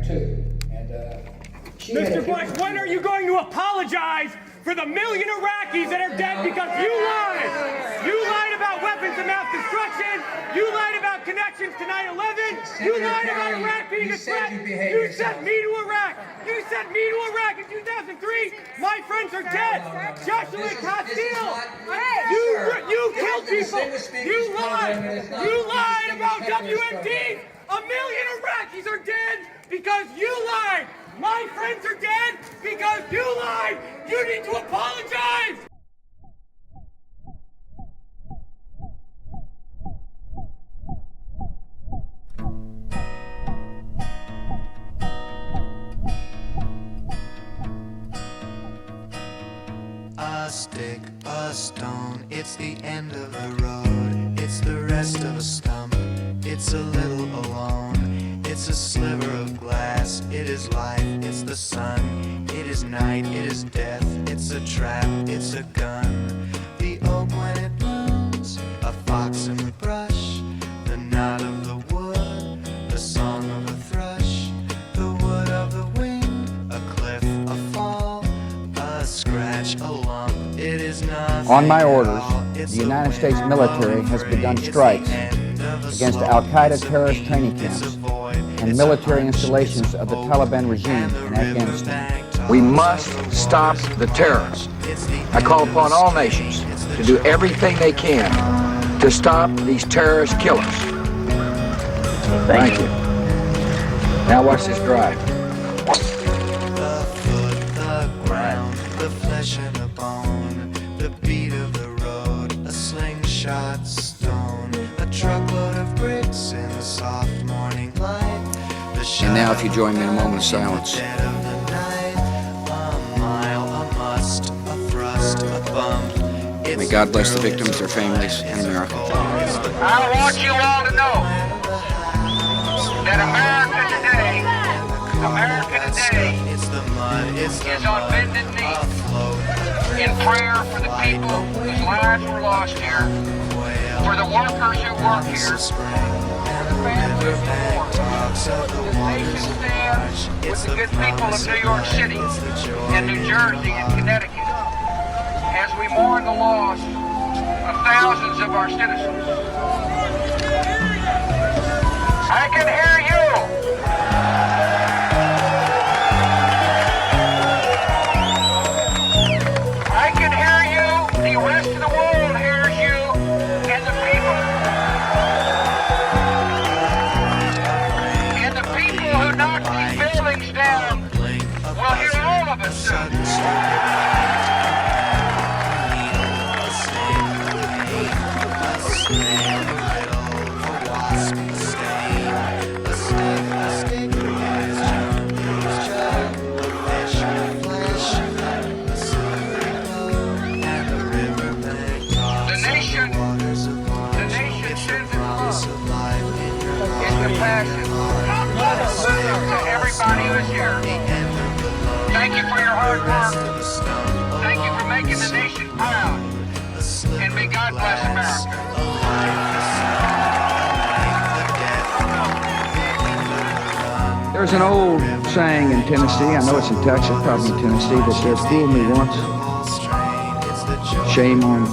Iraq too. And Mr. Bush, when are you going to apologize for the million Iraqis that are dead because you lied? You lied about weapons of mass destruction. You lied about connections to 9/11. You lied about Iraq being a threat. You sent me to Iraq. You sent me to Iraq in 2003. My friends are dead. Joshua Castile. You killed people. You lied. You lied about WMD. A million Iraqis are dead because you lied. My friends are dead because you lied. You need to apologize. A stick, a stone, it's the end of the road. It's the rest of a stump, it's a little alone. It's a sliver of glass, it is life, it's the sun. It is night, it is death, it's a trap, it's a gun. The oak when it blooms, a fox in the brush. The nod of the wood, the song of a thrush. The wood of the wind, a cliff, a fall. A scratch, a lump, it is nothing. On my orders, the United States military has begun strikes against Al-Qaeda terrorist training camps and military installations of the Taliban regime in Afghanistan. We must stop the terrorists. I call upon all nations to do everything they can to stop these terrorist killers. Thank you. Now watch this drive. The flesh and the bone, the beat of the road, a slingshot stone, a truckload of bricks in the soft morning light. And now if you join me in a moment of silence. Dead of the night, a mile, a must, a thrust, a bump. May God bless the victims, their families, and America. I want you all to know that America today is on bended knee in prayer for the people whose lives were lost here, for the workers who work here, for the families who mourn. This nation stands with the good people of New York City and New Jersey and Connecticut as we mourn the loss of thousands of our citizens. I can hear you. I can hear you. The rest of the world hears you and the people. And the people who knock these buildings down will hear all of us soon. Compassion to everybody who is here. Thank you for your hard work. Thank you for making the nation proud. And may God bless America. There's an old saying in Tennessee, I know it's in Texas, probably in Tennessee, that says, "Fool me once, shame on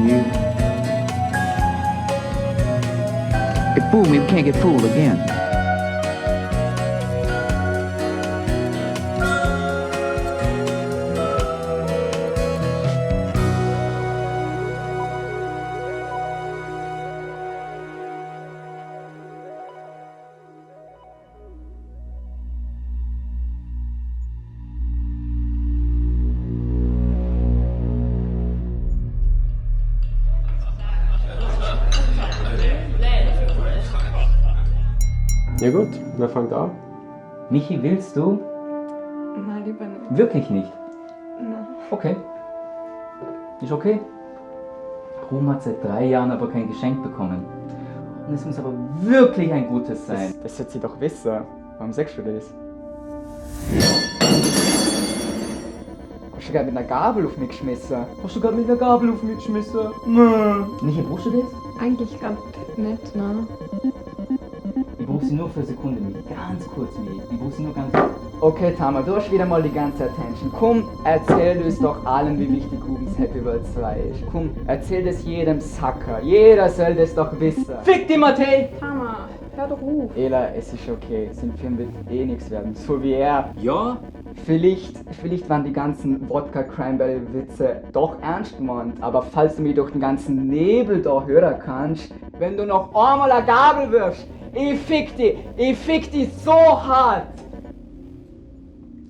you." It fooled me, we can't get fooled again. Ja gut, wer fängt an? Michi, willst du? Nein, lieber nicht. Wirklich nicht? Nein. Okay. Ist okay? Ruhm hat seit 3 Jahren aber kein Geschenk bekommen. Und es muss aber wirklich ein gutes sein. Das sollte sie doch wissen. Warum sagst du das? Hast du gerade mit einer Gabel auf mich geschmissen? Hast du gerade mit einer Gabel auf mich geschmissen? Nein. Michi, brauchst du das? Eigentlich gerade nicht, nein. Ich brauche sie sie nur für eine Sekunde mit. Ganz kurz mit. Ich brauche sie nur ganz... Okay, Tama, du hast wieder mal die ganze Attention. Komm, erzähl uns doch allen, wie wichtig Rubens Happy World 2 ist. Komm, erzähl das jedem Sacker. Jeder soll das doch wissen. Fick dich, Matej! Tama, hör doch auf. Ela, es ist okay. Sein Film wird eh nichts werden. So wie er. Ja? Vielleicht waren die ganzen Wodka-Cranberry-Witze doch ernst gemeint, aber falls du mich durch den ganzen Nebel da hören kannst, wenn du noch einmal eine Gabel wirfst, ich fick dich so hart!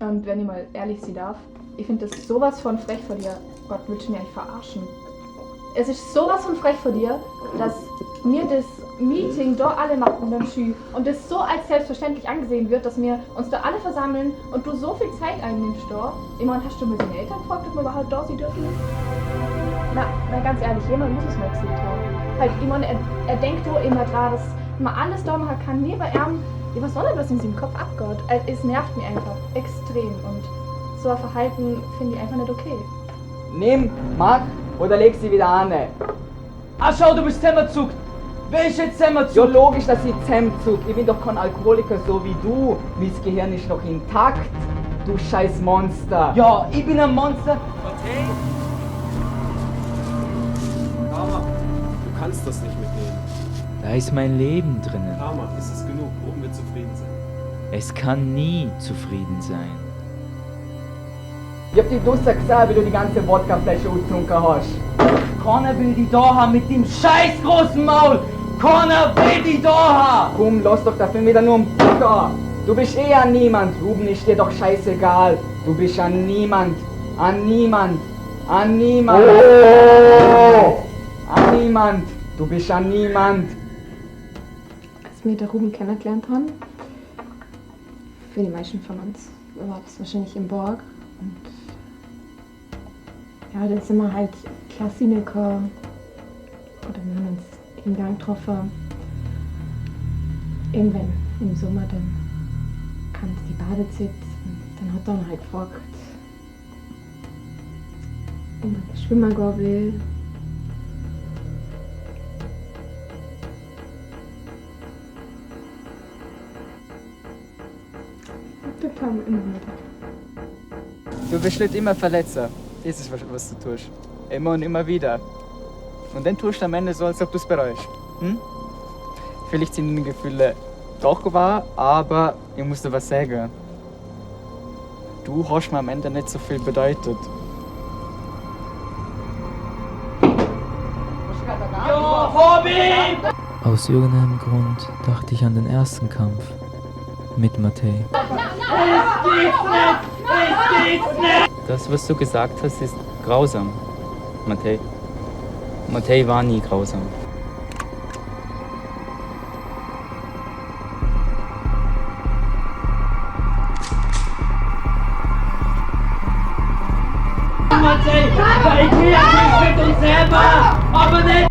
Und wenn ich mal ehrlich sein darf, ich finde das sowas von frech von dir. Gott, willst du mich eigentlich verarschen? Es ist sowas von frech von dir, dass mir das Meeting da alle machen beim Schü und das so als selbstverständlich angesehen wird, dass wir uns da alle versammeln und du so viel Zeit einnimmst da. Ich meine, hast du mit den Eltern gefragt, ob wir überhaupt da sein dürfen? Na, ganz ehrlich, jemand muss es mal gesehen haben. Halt, ich meine, er denkt doch immer dran, dass man alles da machen kann, nie bei ihm. Ja, was soll denn, was in seinem Kopf abgeht? Es nervt mich einfach extrem und so ein Verhalten finde ich einfach nicht okay. Nimm, mach oder leg sie wieder an. Ah, schau, du bist zusammengezuckt! Wer ist jetzt zusammengezuckt? Ja, logisch, dass ich zusammenzug. Ich bin doch kein Alkoholiker so wie du. Mein Gehirn ist noch intakt. Du scheiß Monster. Ja, ich bin ein Monster. Okay. Tama, du kannst das nicht mitnehmen. Da ist mein Leben drinnen. Tama, ist es genug? Oben wird zufrieden sein. Es kann nie zufrieden sein. Ich hab die Duster gesehen, wie du die ganze Wodkaflasche ausgetrunken hast. Keiner will die da haben mit dem scheiß großen Maul! Keiner will die da haben! Komm, lass doch dafür wieder nur einen Bucker. Du bist eh an niemand. Ruben ist dir doch scheißegal. Du bist an niemand. An niemand. An niemand. An niemand. Du bist an niemand. Als wir den Ruben kennengelernt haben, für die meisten von uns war das wahrscheinlich im Borg. Und ja, dann sind wir halt Klassiker. Oder wir haben uns im Gang getroffen. Irgendwann im Sommer, dann kam die Badezeit. Dann hat er halt gefragt, ob er schwimmen gehen will. Und das kam immer wieder. Du bist nicht immer Verletzer. Das ist, was du tust. Immer und immer wieder. Und dann tust du am Ende so, als ob du es bereust. Hm? Vielleicht sind deine Gefühle doch wahr, aber ich muss dir was sagen. Du hast mir am Ende nicht so viel bedeutet. Aus irgendeinem Grund dachte ich an den ersten Kampf mit Matej. Das, was du gesagt hast, ist grausam, Matej. Matej war nie grausam. Matej, weil wir mit uns selber, aber nicht.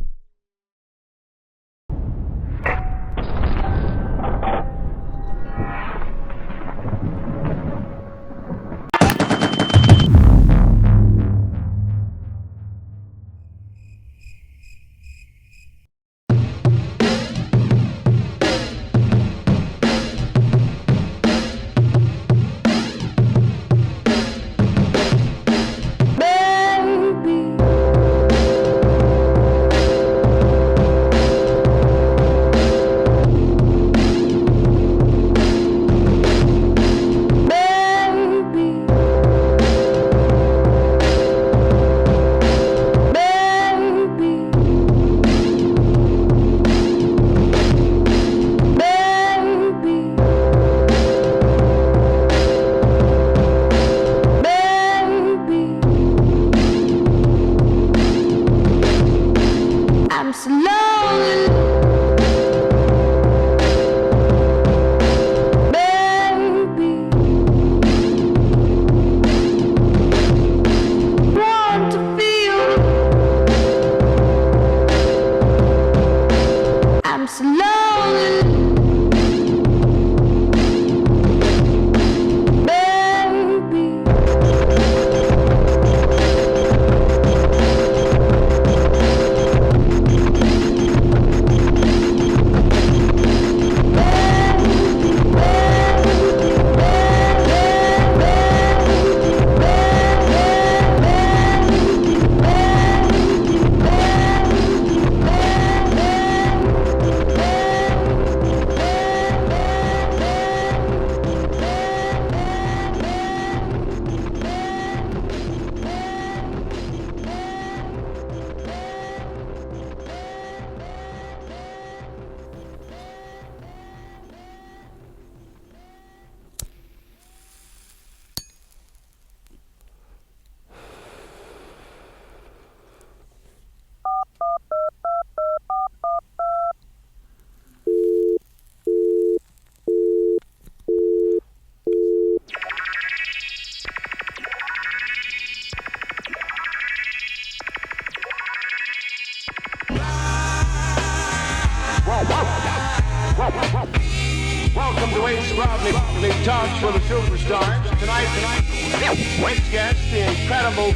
talks for the superstars. Tonight's guest, the incredible.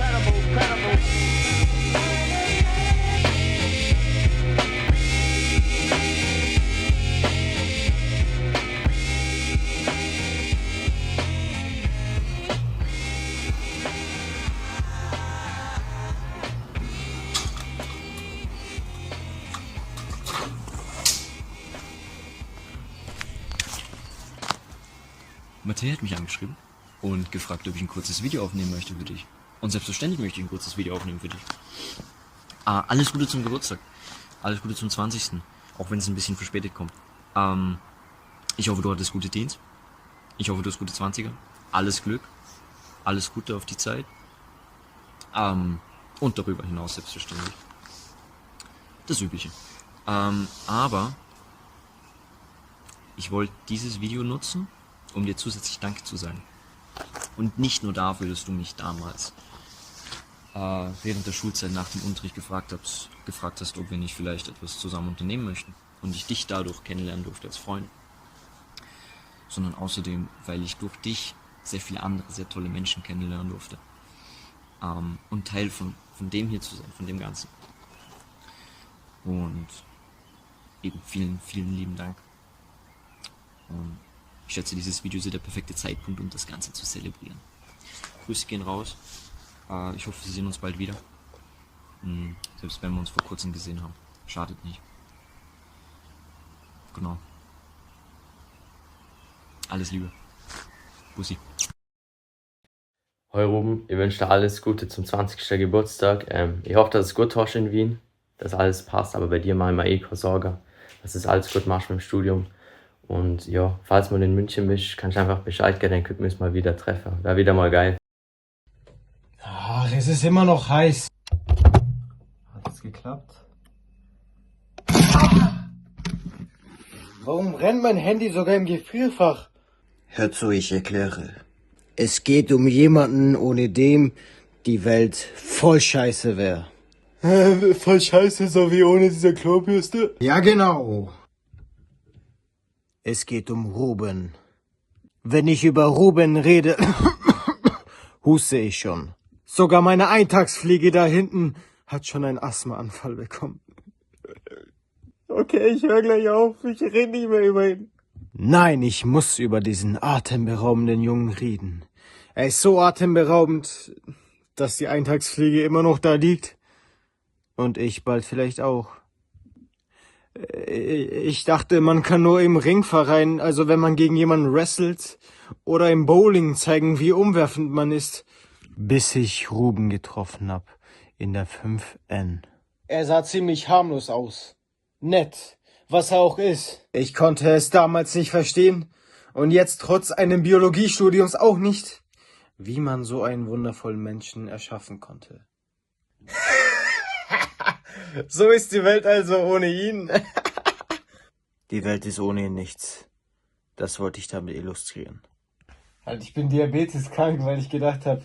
Matej hat mich angeschrieben und gefragt, ob ich ein kurzes Video aufnehmen möchte für dich. Und selbstverständlich möchte ich ein kurzes Video aufnehmen für dich. Alles Gute zum Geburtstag. Alles Gute zum 20. Auch wenn es ein bisschen verspätet kommt. Ich hoffe, du hattest gute Teens. Ich hoffe, du hast gute 20er. Alles Glück. Alles Gute auf die Zeit. Und darüber hinaus selbstverständlich. Das Übliche. Aber ich wollte dieses Video nutzen, um dir zusätzlich Danke zu sagen. Und nicht nur dafür, dass du mich damals während der Schulzeit nach dem Unterricht gefragt hast, ob wir nicht vielleicht etwas zusammen unternehmen möchten. Und ich dich dadurch kennenlernen durfte als Freund. Sondern außerdem, weil ich durch dich sehr viele andere, sehr tolle Menschen kennenlernen durfte. Und Teil von dem hier zu sein, von dem Ganzen. Und eben vielen, vielen lieben Dank. Und ich schätze, dieses Video ist der perfekte Zeitpunkt, um das Ganze zu zelebrieren. Grüße gehen raus. Ich hoffe, wir sehen uns bald wieder. Selbst wenn wir uns vor kurzem gesehen haben. Schadet nicht. Genau. Alles Liebe. Bussi. Hoi Ruben, ich wünsche dir alles Gute zum 20. Geburtstag. Ich hoffe, dass es gut hast in Wien, dass alles passt, aber bei dir mache ich mir keine Sorgen, dass du alles gut machst mit dem Studium. Und ja, falls man in München bist, kannst du einfach Bescheid geben, dann könnten wir uns mal wieder treffen. Wäre wieder mal geil. Ach, es ist immer noch heiß. Hat es geklappt? Warum rennt mein Handy sogar im Gefrierfach? Hör zu, ich erkläre. Es geht um jemanden, ohne dem die Welt voll scheiße wäre. Voll scheiße, so wie ohne diese Klobürste? Ja, genau. Es geht um Ruben. Wenn ich über Ruben rede, huste ich schon. Sogar meine Eintagsfliege da hinten hat schon einen Asthmaanfall bekommen. Okay, ich höre gleich auf. Ich rede nicht mehr über ihn. Nein, ich muss über diesen atemberaubenden Jungen reden. Er ist so atemberaubend, dass die Eintagsfliege immer noch da liegt. Und ich bald vielleicht auch. Ich dachte, man kann nur im Ringverein, also wenn man gegen jemanden wrestelt, oder im Bowling zeigen, wie umwerfend man ist. Bis ich Ruben getroffen hab, in der 5N. Er sah ziemlich harmlos aus. Nett, was er auch ist. Ich konnte es damals nicht verstehen und jetzt trotz einem Biologiestudiums auch nicht, wie man so einen wundervollen Menschen erschaffen konnte. So ist die Welt also ohne ihn. Die Welt ist ohne ihn nichts. Das wollte ich damit illustrieren. Halt, ich bin diabeteskrank, weil ich gedacht habe,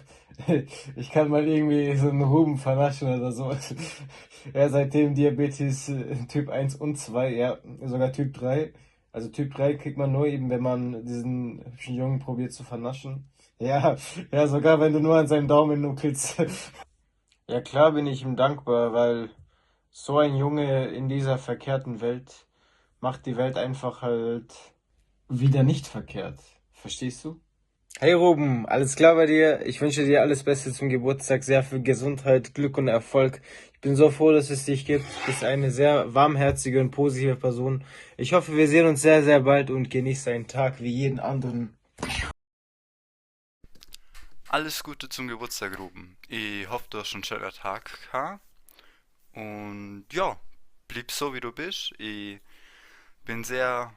ich kann mal irgendwie so einen Ruben vernaschen oder so. Ja, seitdem Diabetes Typ 1 und 2, ja, sogar Typ 3. Also Typ 3 kriegt man nur eben, wenn man diesen hübschen Jungen probiert zu vernaschen. Ja, sogar wenn du nur an seinem Daumen nuckelst. Ja, klar bin ich ihm dankbar, weil so ein Junge in dieser verkehrten Welt macht die Welt einfach halt wieder nicht verkehrt. Verstehst du? Hey Ruben, alles klar bei dir? Ich wünsche dir alles Beste zum Geburtstag, sehr viel Gesundheit, Glück und Erfolg. Ich bin so froh, dass es dich gibt. Du bist eine sehr warmherzige und positive Person. Ich hoffe, wir sehen uns sehr, sehr bald und genieß deinen Tag wie jeden anderen. Alles Gute zum Geburtstag, Ruben. Ich hoffe, du hast einen schönen Tag gehabt. Und ja, bleib so wie du bist. Ich bin sehr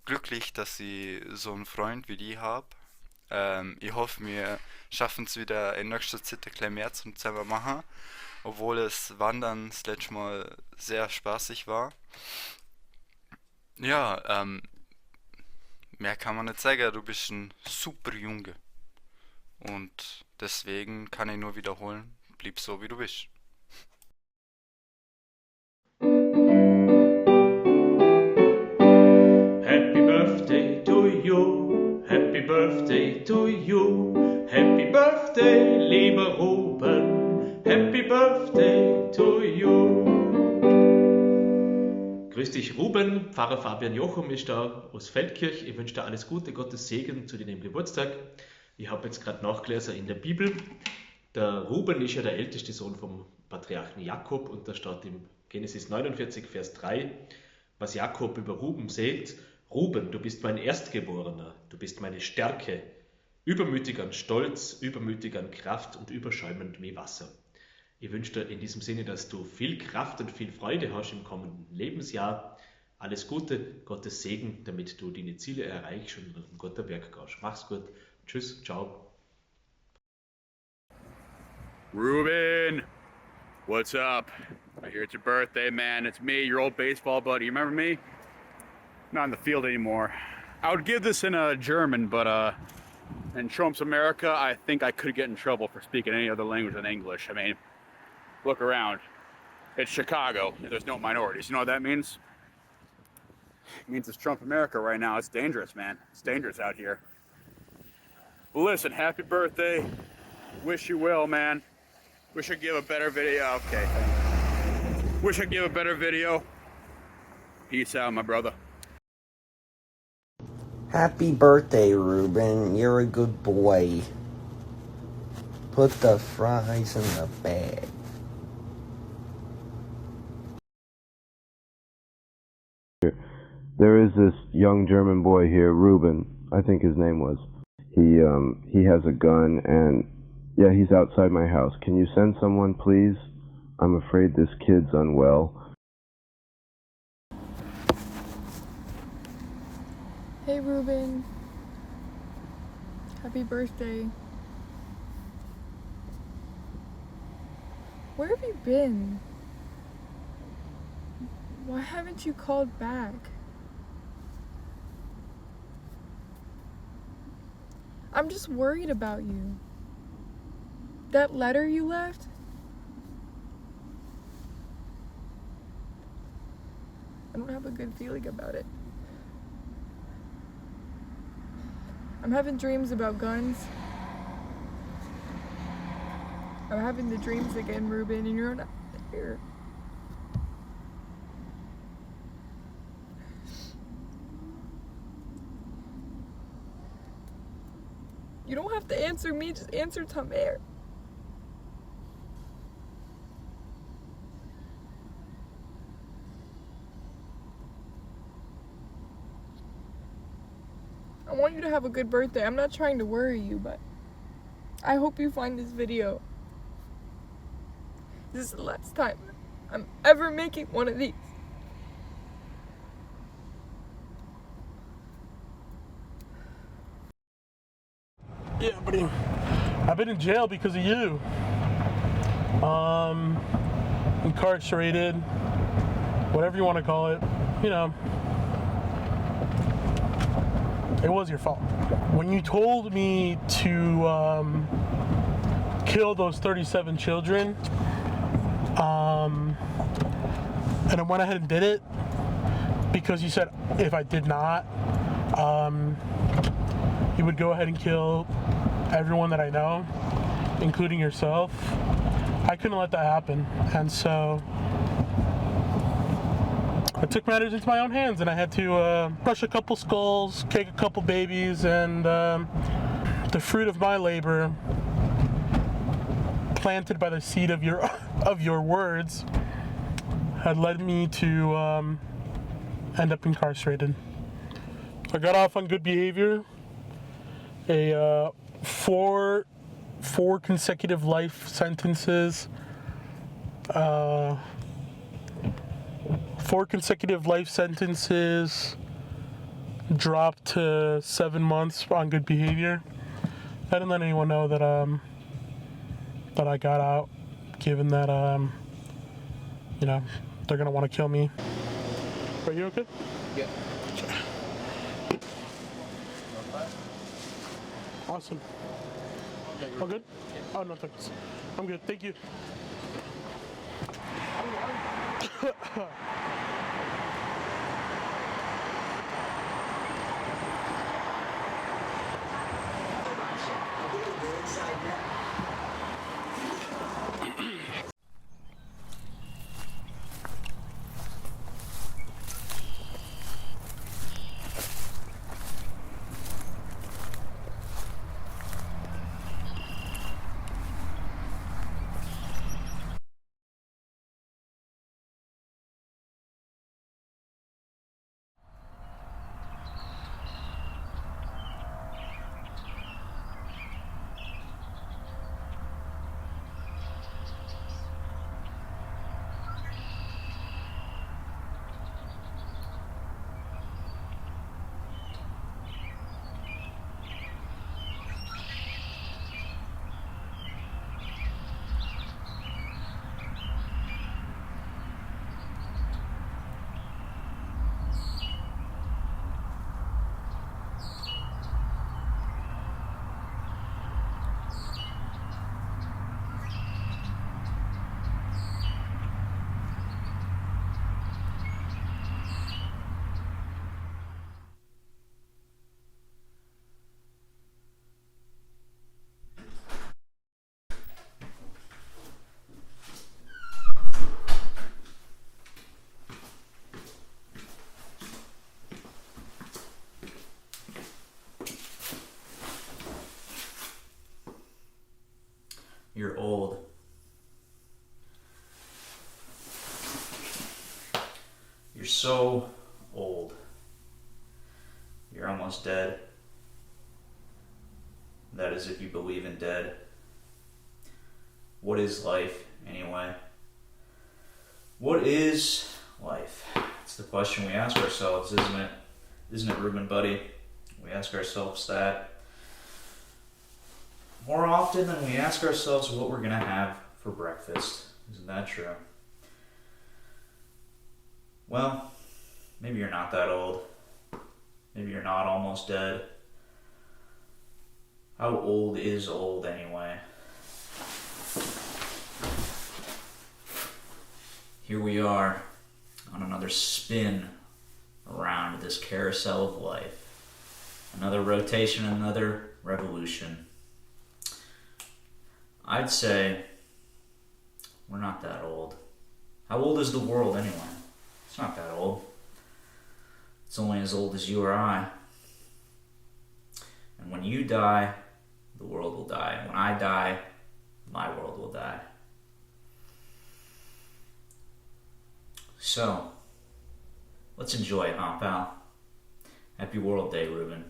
glücklich, dass ich so einen Freund wie die habe. Ich hoffe, wir schaffen es wieder in nächster Zeit ein bisschen mehr zum zusammen machen. Obwohl das Wandern das letzte Mal sehr spaßig war. Ja, mehr kann man nicht sagen. Du bist ein super Junge. Und deswegen kann ich nur wiederholen, bleib so wie du bist. Happy birthday to you. Happy birthday. birthday to you. Happy birthday, lieber Ruben. Happy birthday to you. Grüß dich, Ruben. Pfarrer Fabian Jochum ist da aus Feldkirch. Ich wünsche dir alles Gute, Gottes Segen zu deinem Geburtstag. Ich habe jetzt gerade nachgelesen in der Bibel. Der Ruben ist ja der älteste Sohn vom Patriarchen Jakob und da steht im Genesis 49, Vers 3, was Jakob über Ruben sagt: Ruben, du bist mein Erstgeborener, du bist meine Stärke, übermütig an Stolz, übermütig an Kraft und überschäumend wie Wasser. Ich wünsche dir in diesem Sinne, dass du viel Kraft und viel Freude hast im kommenden Lebensjahr. Alles Gute, Gottes Segen, damit du deine Ziele erreichst und an Gottes Werk gehst. Mach's gut. Tschüss, ciao. Ruben, what's up? I hear it's your birthday, man. It's me, your old baseball buddy. You remember me? Not in the field anymore. I would give this in German, but in Trump's America, I think I could get in trouble for speaking any other language than English. I mean, look around. It's Chicago. There's no minorities. You know what that means? It means it's Trump America right now. It's dangerous, man. It's dangerous out here. Well, listen, happy birthday. Wish you well, man. Wish I'd give a better video. Okay, thanks. Wish I'd give a better video. Peace out, my brother. Happy birthday, Ruben. You're a good boy. Put the fries in the bag. There is this young German boy here, Ruben, I think his name was. He has a gun and yeah, he's outside my house. Can you send someone, please? I'm afraid this kid's unwell. Hey Ruben, happy birthday. Where have you been? Why haven't you called back? I'm just worried about you. That letter you left? I don't have a good feeling about it. I'm having dreams about guns. I'm having the dreams again, Ruben, and you're not here. You don't have to answer me, just answer Tamer. I want you to have a good birthday. I'm not trying to worry you, but I hope you find this video. This is the last time I'm ever making one of these. Yeah, buddy. I've been in jail because of you. Incarcerated, whatever you want to call it. You know, it was your fault. When you told me to kill those 37 children, and I went ahead and did it because you said if I did not, you would go ahead and kill everyone that I know, including yourself. I couldn't let that happen, and so I took matters into my own hands, and I had to crush a couple skulls, kick a couple babies, and the fruit of my labor, planted by the seed of your words, had led me to end up incarcerated. I got off on good behavior. Four consecutive life sentences. 4 consecutive life sentences, dropped to 7 months on good behavior. I didn't let anyone know that that I got out, given that you know, they're gonna want to kill me. Are you okay? Yeah. Awesome. All good? Oh, no, thanks. I'm good. Thank you. You're old. You're so old. You're almost dead. That is if you believe in dead. What is life, anyway? What is life? It's the question we ask ourselves, isn't it? Isn't it, Ruben, buddy? We ask ourselves that more often than we ask ourselves what we're gonna have for breakfast. Isn't that true? Well, maybe you're not that old. Maybe you're not almost dead. How old is old anyway? Here we are on another spin around this carousel of life. Another rotation, another revolution. I'd say we're not that old. How old is the world anyway? It's not that old. It's only as old as you or I. And when you die, the world will die. And when I die, my world will die. So, let's enjoy it, huh, pal? Happy World Day, Ruben.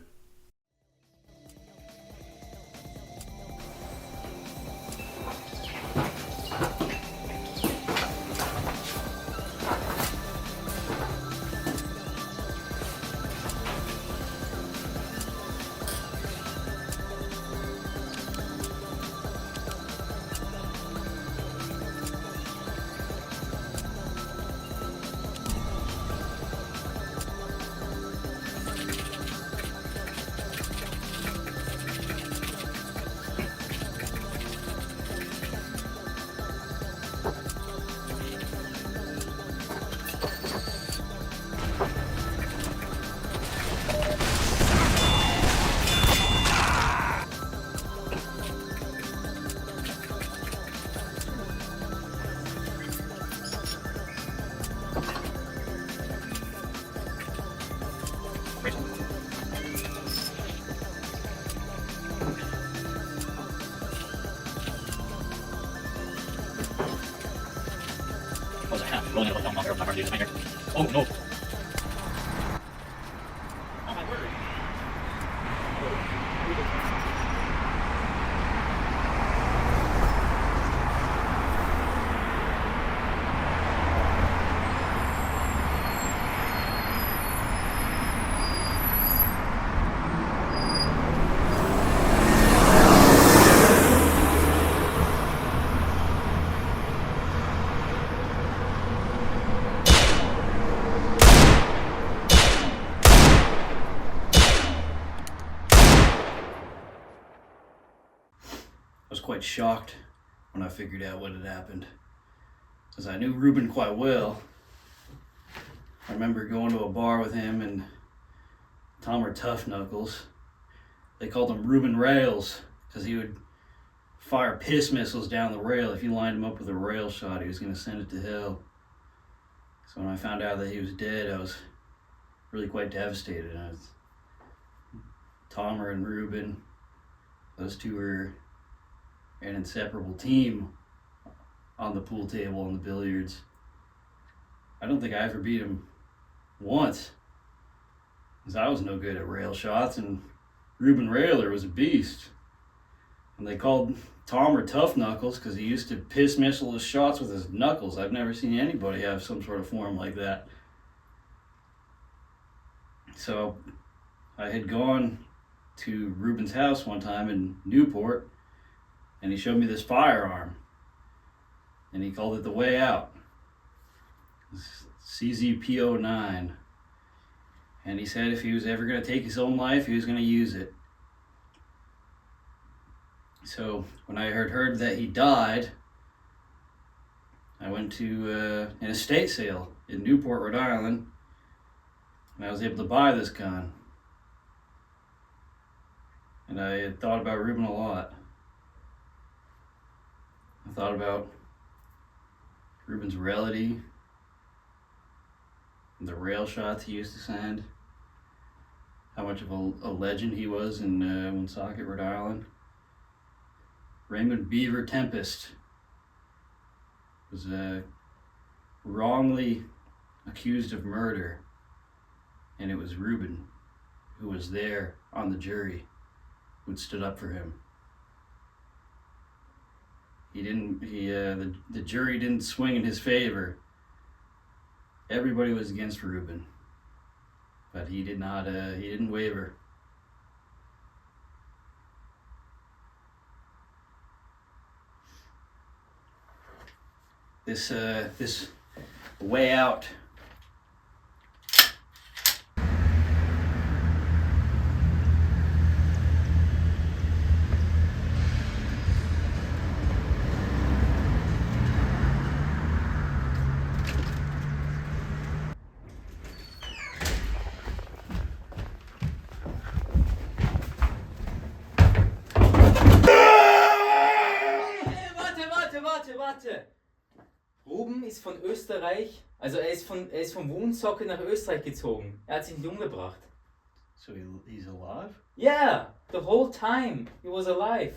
Oh no! I was quite shocked when I figured out what had happened, as I knew Ruben quite well. I remember going to a bar with him and Tomer Tough Knuckles. They called him Ruben Rails because he would fire piss missiles down the rail. If you lined him up with a rail shot, he was going to send it to hell. So when I found out that he was dead, I was really quite devastated. Tomer and Ruben, those two were an inseparable team on the pool table and the billiards. I don't think I ever beat him once, because I was no good at rail shots, and Ruben Railer was a beast. And they called Tomer Tough Knuckles because he used to piss missile his shots with his knuckles. I've never seen anybody have some sort of form like that. So I had gone to Ruben's house one time in Newport, and he showed me this firearm, and he called it the Way Out. CZP-09. And he said if he was ever going to take his own life, he was going to use it. So when I heard that he died, I went to an estate sale in Newport, Rhode Island, and I was able to buy this gun. And I had thought about Ruben a lot. I thought about Ruben's reality, and the rail shots he used to send, how much of a legend he was in Woonsocket, Rhode Island. Raymond Beaver Tempest was wrongly accused of murder, and it was Reuben who was there on the jury who'd stood up for him. The jury didn't swing in his favor. Everybody was against Reuben, but he didn't waver. This way out. Warte! Ruben ist von Österreich, also er ist von Woonsocket nach Österreich gezogen. Er hat sich nicht umgebracht. So he's alive? Yeah, the whole time he was alive.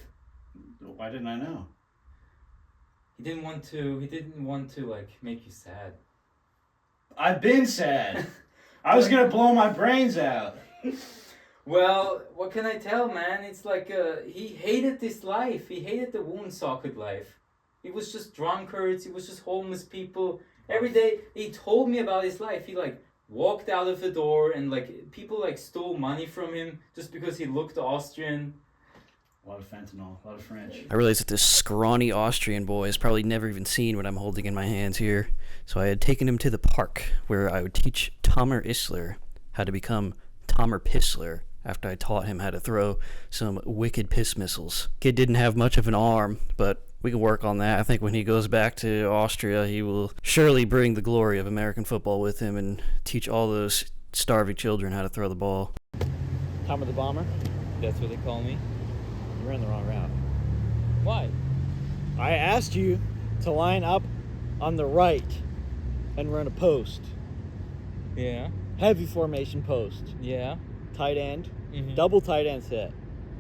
Why didn't I know? He didn't want to like make you sad. I've been sad. I was gonna blow my brains out. Well, what can I tell, man? It's like he hated this life. He hated the Woonsocket life. He was just drunkards. He was just homeless people. Every day he told me about his life. He like walked out of the door and like people like stole money from him just because he looked Austrian. A lot of fentanyl, a lot of French. I realized that this scrawny Austrian boy has probably never even seen what I'm holding in my hands here. So I had taken him to the park where I would teach Tomer Isler how to become Tomer Pissler after I taught him how to throw some wicked piss missiles. Kid didn't have much of an arm, but we can work on that. I think when he goes back to Austria, he will surely bring the glory of American football with him and teach all those starving children how to throw the ball. Tomer the Bomber? That's what they call me. You ran the wrong route. Why? I asked you to line up on the right and run a post. Yeah. Heavy formation post. Yeah. Tight end. Mhm. Double tight end set.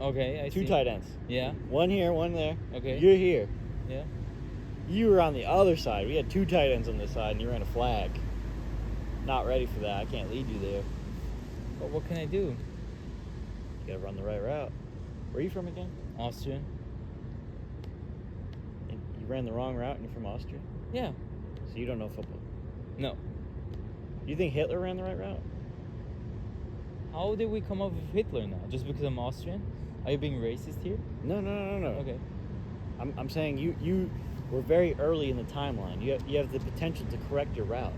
Okay, I see. Two tight ends. Yeah. One here, one there. Okay. You're here. Yeah. You were on the other side. We had two tight ends on this side, and you ran a flag. Not ready for that. I can't lead you there. But what can I do? You gotta run the right route. Where are you from again? Austria. And you ran the wrong route, and you're from Austria? Yeah. So you don't know football? No. You think Hitler ran the right route? How did we come up with Hitler now? Just because I'm Austrian? Are you being racist here? No. Okay. I'm saying you were very early in the timeline. You have the potential to correct your route.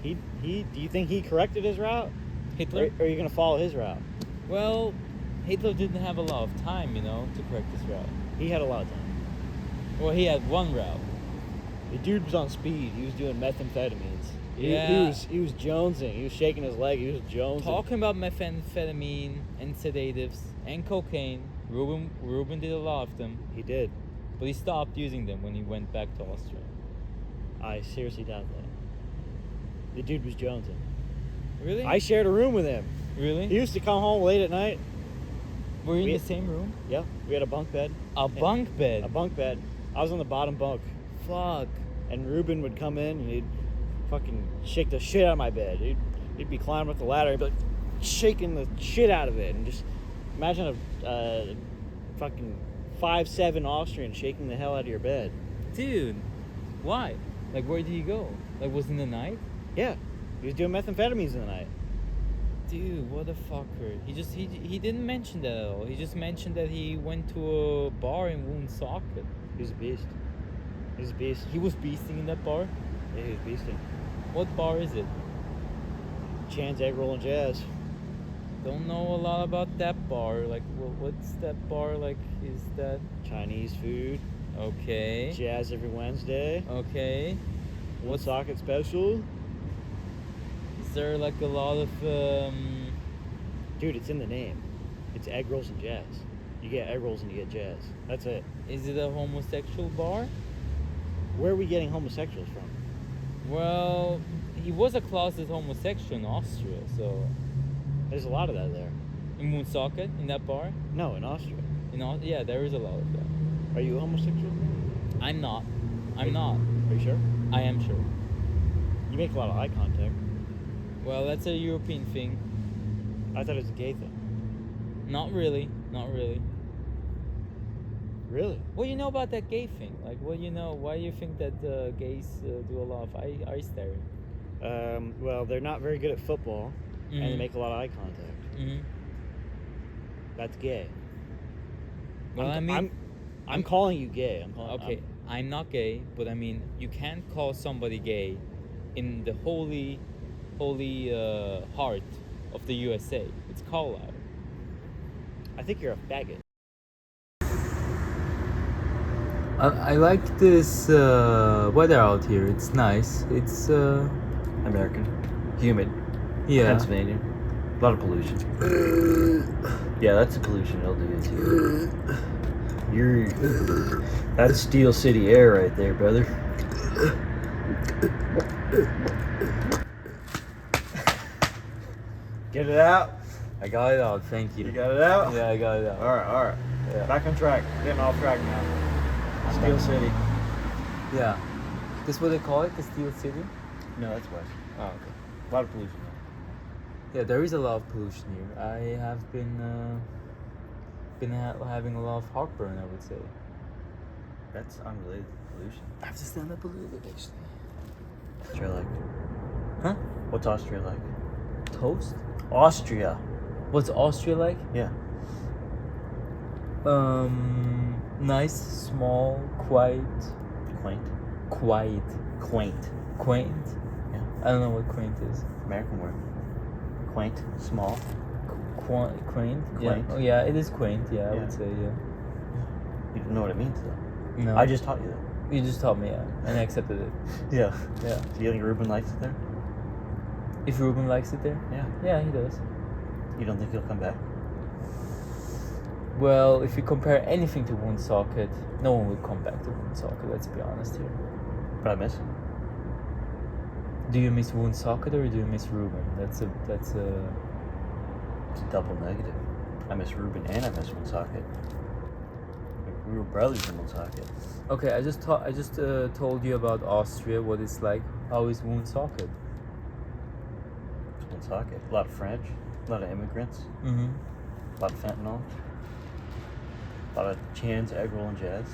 Do you think he corrected his route? Hitler? Or are you gonna follow his route? Well, Hitler didn't have a lot of time, to correct his route. He had a lot of time. Well, he had one route. The dude was on speed. He was doing methamphetamines. Yeah. He was jonesing. He was shaking his leg. He was jonesing. Talking about methamphetamine and sedatives and cocaine, Ruben did a lot of them. He did. But he stopped using them when he went back to Austria. I seriously doubt that. The dude was jonesing. Really? I shared a room with him. Really? He used to come home late at night. Were you in the same room? Yeah. We had a bunk bed. A bunk bed? A bunk bed. I was on the bottom bunk. Fuck. And Ruben would come in and he'd fucking shake the shit out of my bed. He'd be climbing up the ladder. He'd be like shaking the shit out of it. And just imagine a fucking 5'7" Austrian shaking the hell out of your bed. Dude, why? Like, where did he go? Like, was it in the night? Yeah. He was doing methamphetamines in the night. Dude, what a fucker. He didn't mention that at all. He just mentioned that he went to a bar in Woonsocket. He was a beast. He was a beast. He was beasting in that bar? Yeah, he was beasting. What bar is it? Chan's Egg Roll and Jazz. Don't know a lot about that bar. Like, what's that bar like? Is that Chinese food? Okay. Jazz every Wednesday. Okay. Woonsocket special. Is there like a lot of Dude, it's in the name. It's Egg Rolls and Jazz. You get egg rolls and you get jazz. That's it. Is it a homosexual bar? Where are we getting homosexuals from? Well, he was a closeted homosexual in Austria, so... There's a lot of that there. In Woonsocket, in that bar? No, in Austria. Yeah, there is a lot of that. Are you homosexual? I'm not. I'm not. Are you sure? I am sure. You make a lot of eye contact. Well, that's a European thing. I thought it was a gay thing. Not really. Not really. Really? What do you know about that gay thing? Like, what do you know? Why do you think that gays do a lot of eye staring? Well, they're not very good at football, and they Mhm. make a lot of eye contact. Mm-hmm. That's gay. Well, I'm, I mean, I'm calling you gay. Okay, I'm not gay, but I mean, you can't call somebody gay in the holy heart of the USA. It's call out. I think you're a faggot. I like this weather out here. It's nice. It's American. Humid. Yeah. Pennsylvania. A lot of pollution. Yeah, that's the pollution it'll do to you. That's Steel City air right there, brother. Get it out? I got it out. Thank you. You got it out? Yeah, I got it out. Alright. Yeah. Back on track. Getting off track now. Steel City. Yeah. This what they call it? The Steel City? No, that's west. Oh, okay. A lot of pollution. Yeah, there is a lot of pollution here. I have been having a lot of heartburn, I would say. That's unrelated to pollution. I have to stand up a little bit, actually. Austria like? Huh? What's Austria like? Toast? Austria. What's Austria like? Yeah. Nice, small, quiet. Quaint. Quiet. Quaint. Quaint? Yeah. I don't know what quaint is. American word. Quaint. Small. Quaint? Quaint. Yeah. Oh, yeah, it is quaint, yeah, I Yeah. would say, yeah. You don't know what it means though. No. I just taught you that. You just taught me, yeah, and I accepted it. Yeah. Yeah. Do you think Ruben likes it there? If Ruben likes it there? Yeah. Yeah, he does. You don't think he'll come back? Well, if you compare anything to Woonsocket, no one would come back to Woonsocket, let's be honest here. But I miss him. Do you miss Woonsocket or do you miss Ruben? That's a It's a double negative. I miss Ruben and I miss Woonsocket. We were brothers in Woonsocket. Okay, I just told you about Austria, what it's like. How is Woonsocket? It's Woonsocket. A lot of French, a lot of immigrants, Mm-hmm. a lot of fentanyl, a lot of Chan's, egg roll, and jazz.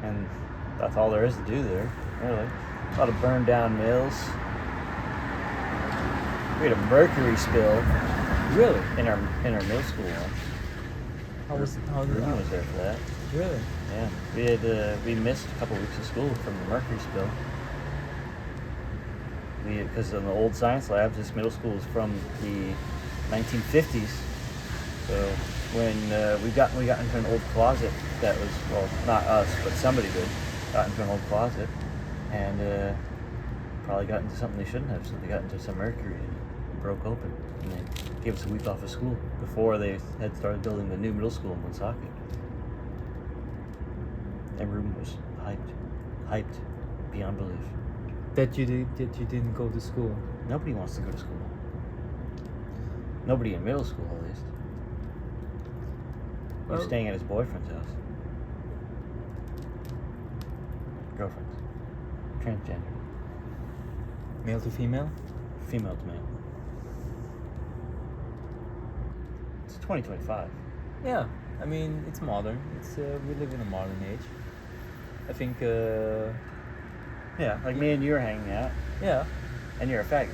And that's all there is to do there, really. A lot of burned down mills. We had a mercury spill. Really? In our middle school once. How was Ruben was there for that. Really? Yeah. We missed a couple weeks of school from the mercury spill. Because in the old science labs, this middle school is from the 1950s. So when we got into an old closet that was, well, not us, but somebody did, got into an old closet and probably got into something they shouldn't have. So they got into some mercury and it broke open. And they gave us a week off of school before they had started building the new middle school in Woonsocket. And Ruben was hyped beyond belief. That you didn't go to school. Nobody wants to go to school. Nobody in middle school, at least. He was Well- staying at his boyfriend's house. Girlfriend's. Transgender. Male to female? Female to male. It's 2025. Yeah, I mean it's modern. It's we live in a modern age. I think. Yeah, like me and you are hanging out. Yeah. And you're a faggot.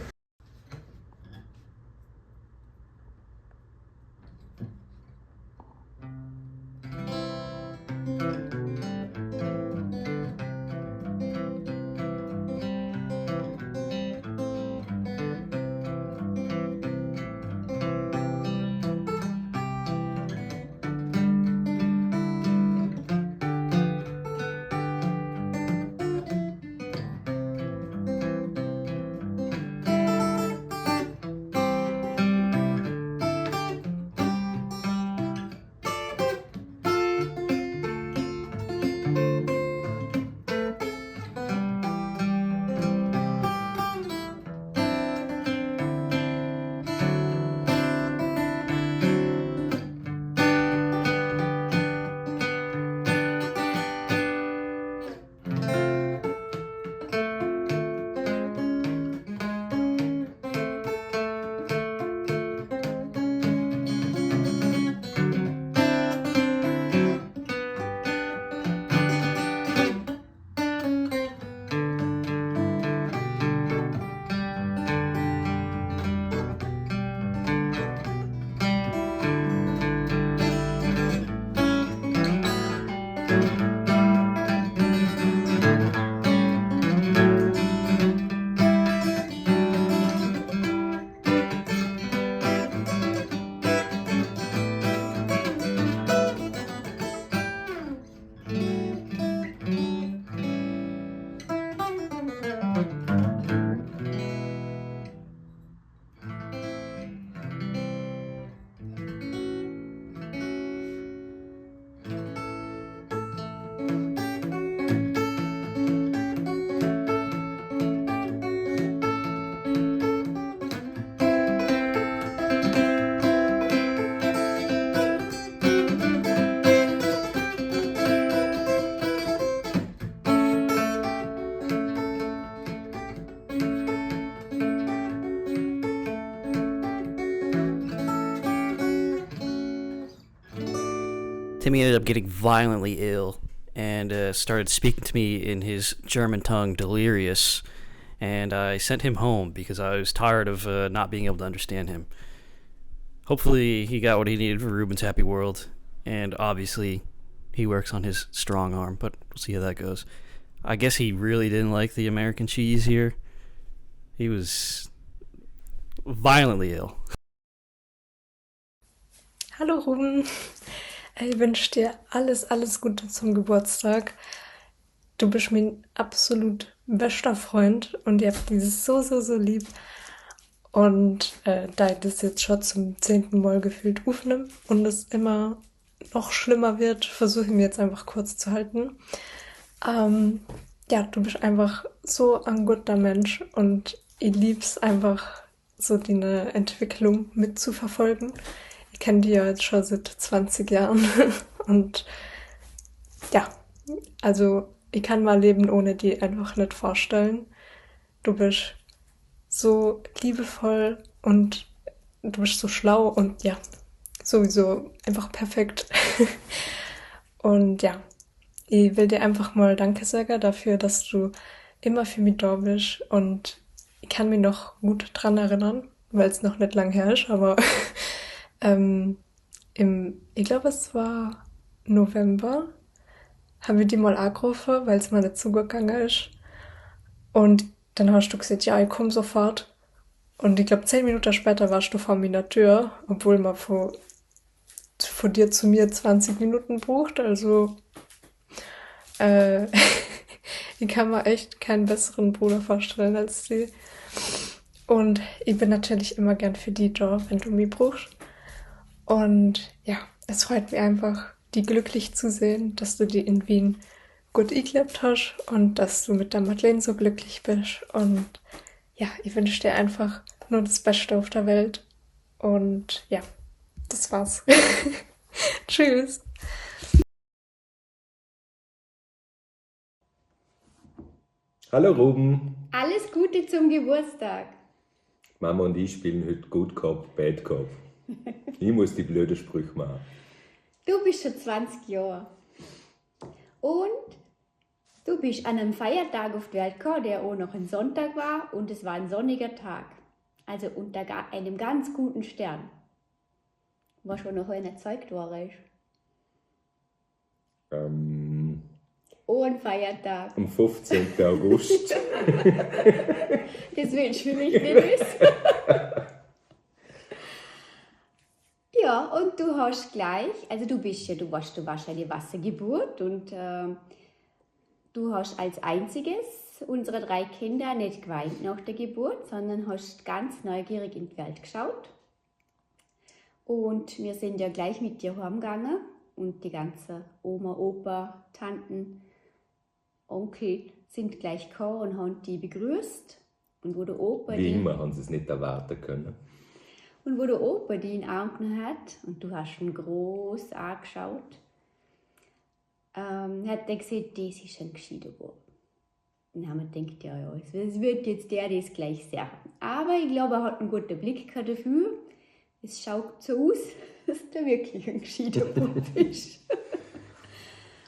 Timmy ended up getting violently ill and started speaking to me in his German tongue, delirious, and I sent him home because I was tired of not being able to understand him. Hopefully he got what he needed for Ruben's happy world, and obviously he works on his strong arm, but we'll see how that goes. I guess he really didn't like the American cheese here. He was violently ill. Hallo Ruben, ich wünsche dir alles Gute zum Geburtstag. Du bist mein absolut bester Freund und ihr habt dieses so lieb. Und da ich das jetzt schon zum 10. Mal gefühlt aufnehme und es immer noch schlimmer wird, versuche ich mir jetzt einfach kurz zu halten. Ja, du bist einfach so ein guter Mensch und ich lieb's einfach, so deine Entwicklung mitzuverfolgen. Ich kenne die ja jetzt schon seit 20 Jahren und ja, also ich kann mein Leben ohne die einfach nicht vorstellen. Du bist so liebevoll und du bist so schlau und ja, sowieso einfach perfekt. Und ja, ich will dir einfach mal Danke sagen dafür, dass du immer für mich da bist und ich kann mich noch gut dran erinnern, weil es noch nicht lang her ist, aber ich glaube es war November, haben wir die mal angerufen, weil es mir nicht so gut gegangen ist. Und dann hast du gesagt, ja, ich komme sofort. Und ich glaube 10 Minuten später warst du vor meiner Tür, obwohl man von dir zu mir 20 Minuten braucht. Also ich kann mir echt keinen besseren Bruder vorstellen als die. Und ich bin natürlich immer gern für die da, wenn du mich brauchst. Und ja, es freut mich einfach, die glücklich zu sehen, dass du die in Wien gut eingelebt hast und dass du mit der Madeleine so glücklich bist. Und ja, ich wünsche dir einfach nur das Beste auf der Welt. Und ja, das war's. Tschüss. Hallo Ruben. Alles Gute zum Geburtstag. Mama und ich spielen heute Good Cop, Bad Cop. Ich muss die blöden Sprüche machen. Du bist schon 20 Jahre. Und du bist an einem Feiertag auf die Welt gekommen, der auch noch ein Sonntag war und es war ein sonniger Tag. Also unter einem ganz guten Stern. Was schon noch ein erzeugt worden ist. Oh, ein Feiertag. Am 15. August. Das willst du für mich nicht wissen. Ja, und du hast gleich, also du warst eine Wassergeburt und du hast als einziges unserer 3 Kinder nicht geweint nach der Geburt, sondern hast ganz neugierig in die Welt geschaut. Und wir sind ja gleich mit dir heimgegangen und die ganze Oma, Opa, Tanten, Onkel sind gleich gekommen und haben die begrüßt. Und wo der Opa Wie immer haben sie es nicht erwarten können. Und wo der Opa die in den Arm genommen hat und du hast ihn groß angeschaut, hat er gesagt, das ist ein gescheiter Bub. Und dann haben wir gedacht, ja, es wird jetzt der das gleich sagen. Aber ich glaube, er hat einen guten Blick gehabt dafür. Es schaut so aus, dass der wirklich ein gescheiter Bub ist.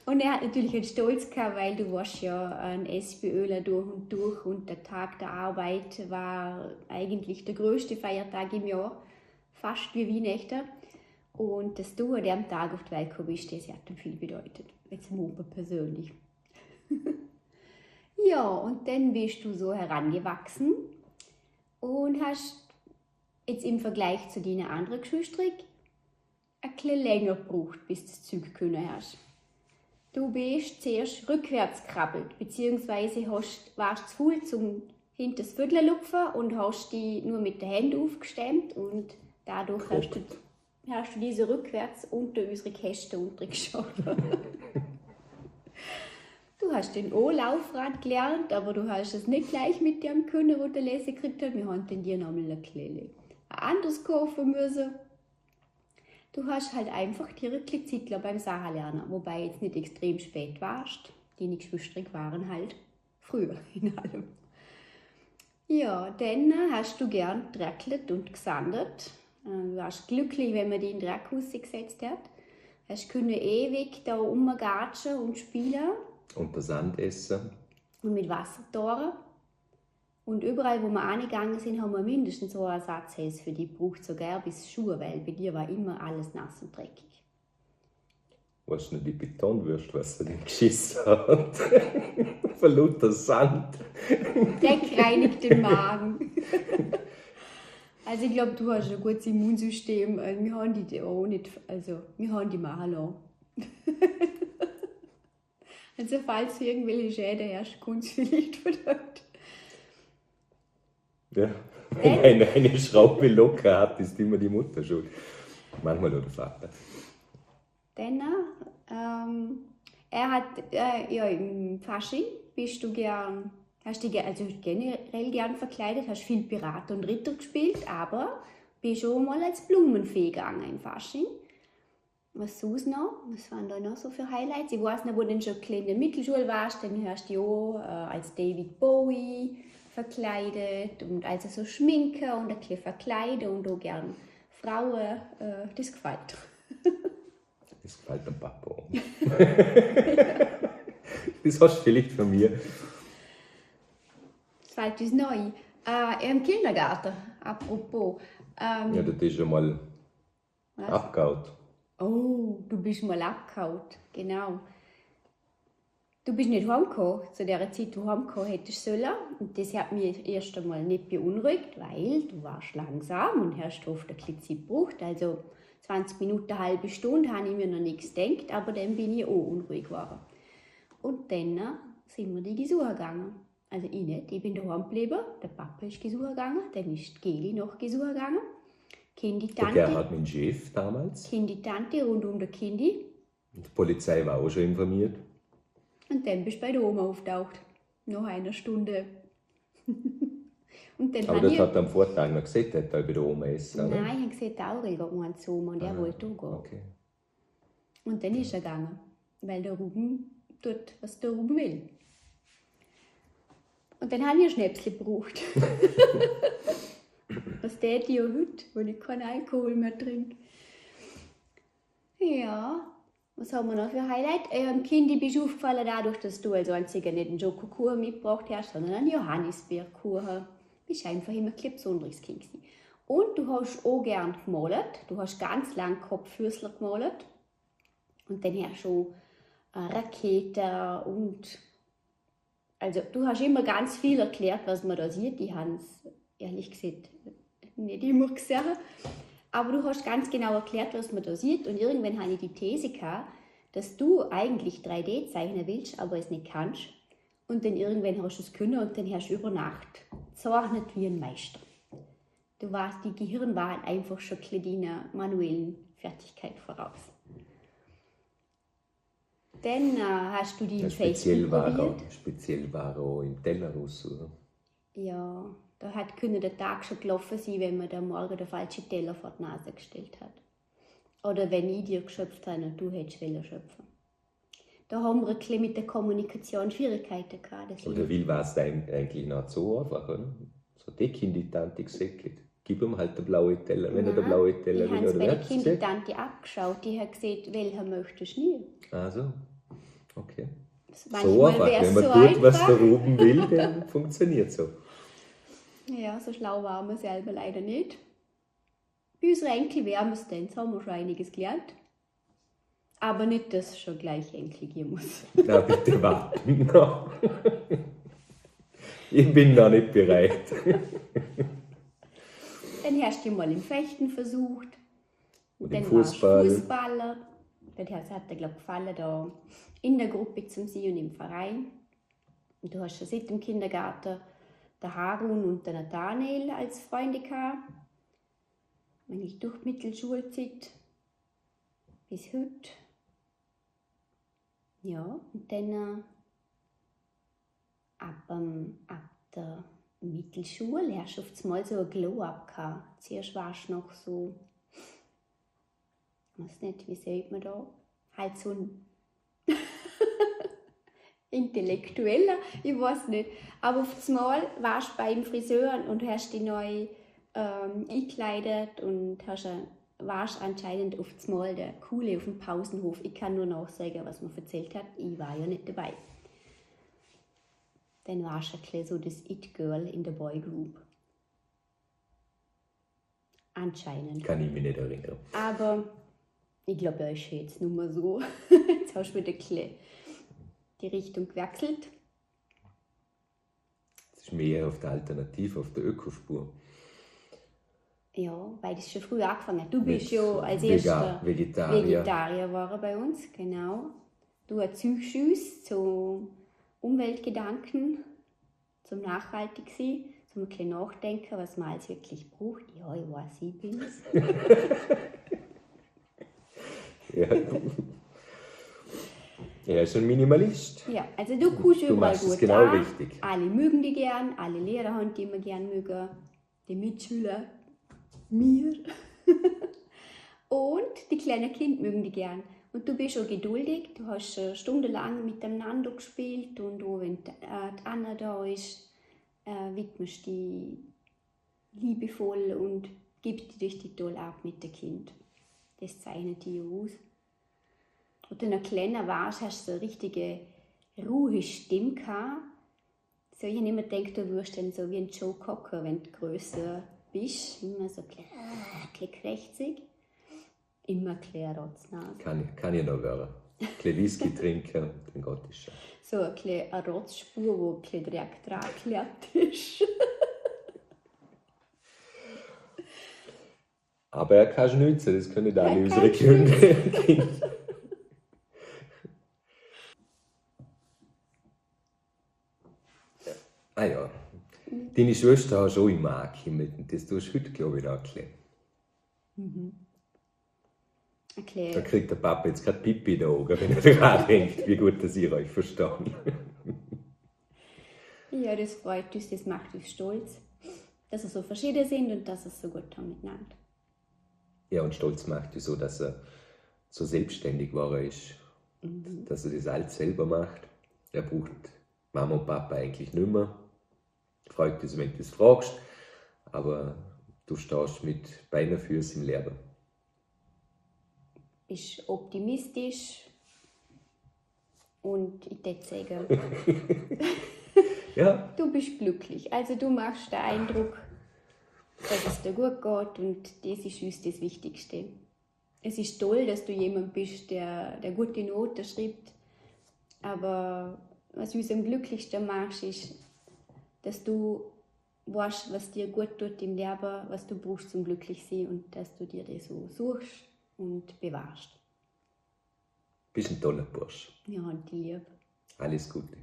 Und er hat natürlich einen Stolz gehabt, weil du warst ja ein SPÖler durch und der Tag der Arbeit war eigentlich der größte Feiertag im Jahr, fast wie Weihnachten. Und dass du an dem Tag auf die Welt gekommen bist, das hat ihm viel bedeutet, jetzt im Opa persönlich. Ja, und dann bist du so herangewachsen und hast jetzt im Vergleich zu deinen anderen Geschwistern ein bisschen länger gebraucht, bis du das Zeug können hast. Du bist zuerst rückwärts gekrabbelt, beziehungsweise warst zu faul zum hinter das Viertel lupfen und hast die nur mit den Händen aufgestemmt und dadurch hast du diese rückwärts unter unsere Käste untergeschaut. Du hast den O-Laufrad gelernt, aber du hast es nicht gleich mit dem können, wo du lesen gekriegt hast. Wir haben dir nochmal ein anderes kaufen müssen. Du hast halt einfach direkt Zeit beim Sachen lernen, wobei jetzt nicht extrem spät warst. Deine Geschwister waren halt früher in allem. Ja, dann hast du gern dreckelt und gesandet. Du warst glücklich, wenn man dich in den Dreck rausgesetzt hat. Hast können ewig da rumgatschen und spielen Unter Sand essen. und mit Wassertoren. Und überall, wo wir angegangen sind, haben wir mindestens so einen Ersatzhäs für die gebraucht, sogar bis Schuhe, weil bei dir war immer alles nass und dreckig. Weißt du noch die Betonwürste, was er denn geschissen hat? Von lauter Sand. Der reinigt den Magen. Also ich glaube, du hast ein gutes Immunsystem. Wir haben die auch nicht, also wir haben die machen lassen. Also falls du irgendwelche Schäden hast, kommst du vielleicht von dort. Ja. Wenn eine Schraube locker hat, ist immer die Mutter schuld. Manchmal auch der Vater. Dann, er hat, ja, im Fasching bist du gern, hast dich also generell gern verkleidet, hast viel Piraten und Ritter gespielt, aber bist schon mal als Blumenfee gegangen im Fasching. Was sonst noch? Was waren da noch so für Highlights? Ich weiß noch, wo du schon in der Mittelschule warst, dann hast du dich auch als David Bowie verkleidet und also so Schminken und ein bisschen verkleiden und auch gern Frauen. Das gefällt dir. Das gefällt dem Papa. Das hast du vielleicht von mir. Das fällt uns neu. Im Kindergarten, apropos. Ja, das ist schon mal abgehauen. Oh, du bist mal abgehauen, genau. Du bist nicht heimgekommen, zu der Zeit, du heimgekommen hättest sollen. Und das hat mich erst einmal nicht beunruhigt, weil du warst langsam und hast oft ein bisschen Zeit gebraucht. Also 20 Minuten, eine halbe Stunde habe ich mir noch nichts gedacht, aber dann bin ich auch unruhig geworden. Und dann sind wir die gesucht gegangen. Also ich nicht, ich bin daheim geblieben, der Papa ist gesucht gegangen, dann ist die Geli noch gesucht gegangen. Der Gerhard, mein Chef damals. Kindi-Tante rund um den Kindi. Und die Polizei war auch schon informiert. Und dann bist du bei der Oma auftaucht. Nach einer Stunde. Und dann Aber das hat am Vortag noch gesehen, dass er bei der Oma ist. Oder? Nein, ich habe gesehen, der Aurel geht mal zu Oma und er wollte auch gehen. Okay. Und dann ist er gegangen. Weil der Ruben tut, was der Ruben will. Und dann habe ich ein Schnäpschen gebraucht. Was tät ich ja heute, weil ich keinen Alkohol mehr trinke. Ja, was haben wir noch für Highlight? Kindi, bist du aufgefallen dadurch, dass du als einziger nicht einen Schokokuchen mitgebracht hast, sondern einen Johannisbeerkuchen. Du bist einfach immer ein besonderes Kind gewesen. Und du hast auch gern gemalt. Du hast ganz lang Kopffüßler gemalt. Und dann hast du Raketen und... Also du hast immer ganz viel erklärt, was man da sieht. Ich habe es ehrlich gesagt nicht immer gesehen. Aber du hast ganz genau erklärt, was man da sieht. Und irgendwann hatte ich die These gehabt, dass du eigentlich 3D zeichnen willst, aber es nicht kannst. Und dann irgendwann hast du es können und dann hast du über Nacht gezeichnet wie ein Meister. Die Gehirn waren einfach schon deiner manuellen Fertigkeit voraus. Dann hast du die im Fechten probiert. Speziell war er auch im Tellerus, oder? Ja, da könnte der Tag schon gelaufen sein, wenn man am Morgen den falschen Teller vor die Nase gestellt hat. Oder wenn ich dir geschöpft habe und du hättest schöpfen. Da haben wir ein bisschen mit der Kommunikation Schwierigkeiten gehabt. Oder wie war es eigentlich noch so einfach, oder? So die Kindi-Tante gesagt, gib ihm halt den blauen Teller, wenn er den blauen Teller will. Ich habe es bei der Kindi-Tante abgeschaut, die hat gesagt, welcher möchtest du nie? Also, okay. Manchmal so einfach, wenn man so tut, einfach. was der Ruben will, dann funktioniert so. Ja, so schlau waren wir selber leider nicht. Bei unseren Enkel wären wir es dann, jetzt haben wir schon einiges gelernt. Aber nicht, dass es schon gleich Enkel geben muss. Na, bitte warten noch. Ich bin noch nicht bereit. Dann hast du mal im Fechten versucht. Und dann im Fußball. warst du Fußballer. Das hat dir, glaube ich, gefallen, da in der Gruppe zum Sie und im Verein. Und du hast schon seit dem Kindergarten den Harun und den Nathanael als Freunde gehabt. Wenn ich durch die Mittelschulzeit bis heute. Ja, und dann ab der Mittelschule hast du auf einmal so ein Glow-Up gehabt. Zuerst warst du noch so, ich weiß nicht, wie sagt man da, halt so ein Intellektueller, ich weiß nicht. Aber auf einmal warst du beim Friseur und hast dich neu eingekleidet und hast warst anscheinend auf das Mal der Coole auf dem Pausenhof. Ich kann nur nachsagen, was man erzählt hat. Ich war ja nicht dabei. Dann warst du ein bisschen so das It-Girl in der Boygroup. Anscheinend. Kann ich mich nicht erinnern. Aber ich glaube, ja, ist jetzt nur mal so. Jetzt hast du wieder ein bisschen die Richtung gewechselt. Es ist mehr auf der Alternative, auf der Ökospur. Ja, weil das schon früh angefangen hat. Du bist Mit ja als erster Vegetarier. Vegetarier war bei uns, genau. Du hast Zügschüss zu Umweltgedanken, zum nachhaltig sein, zum ein bisschen nachdenken, was man alles wirklich braucht. Ja, ich weiß, ich bin's. Ja. Er ist ein Minimalist. Ja, also du kochst Du überall machst es gut genau an. richtig. Alle mögen die gern, alle Lehrer haben die immer gern mögen, die Mitschüler, mir. Und die kleinen Kinder mögen die gern. Und du bist schon geduldig, du hast stundenlang miteinander gespielt und auch wenn die Anna da ist, widmest dich liebevoll und gibst dich richtig toll ab mit dem Kind. Das zeichnet dich aus. Und wenn du noch kleiner warst, hast du so eine richtige ruhige Stimme gehabt. So, ich habe immer gedacht, du wirst dann so wie ein Joe Cocker, wenn du größer bist. Immer so ein bisschen krächzig. Immer ein bisschen Rotznase. Kann ich noch werden. Ein bisschen Whisky trinken, dann geht es schon. So ein bisschen eine Rotzspur, wo ein bisschen Dreck dran geklebt ist. Aber er kann schnitzen, das können alle unsere Kinder. Ah ja, deine Schwester hast du auch im Mark und das tust du heute, glaube ich, auch ein bisschen. Da kriegt der Papa jetzt gerade Pipi in den Augen, wenn er daran denkt, wie gut dass ihr euch verstanden. Ja, das freut uns, das macht uns stolz, dass wir so verschieden sind und dass wir es so gut haben miteinander. Ja, und stolz macht uns so, dass er so selbstständig geworden ist, dass er das alles selber macht. Er braucht Mama und Papa eigentlich nicht mehr. Freut uns, wenn du es fragst, aber du stehst mit beiden Füßen im Leben. Bist optimistisch und ich würde sagen, ja. Du bist glücklich. Also du machst den Eindruck, dass es dir gut geht und das ist uns das Wichtigste. Es ist toll, dass du jemand bist, der gute Noten schreibt, aber was uns am glücklichsten macht, ist, dass du weißt, was dir gut tut im Leben, was du brauchst zum glücklich sein und dass du dir das so suchst und bewahrst. Bist ein toller Bursch. Ja, und die Liebe. Alles Gute.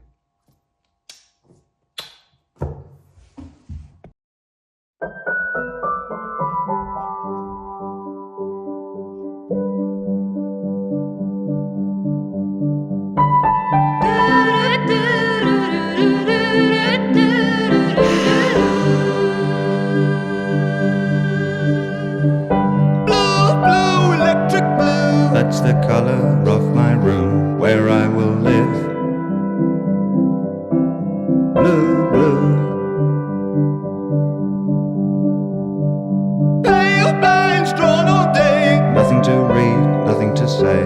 That's the color of my room where I will live. Blue, blue. Pale blinds drawn all day. Nothing to read, nothing to say.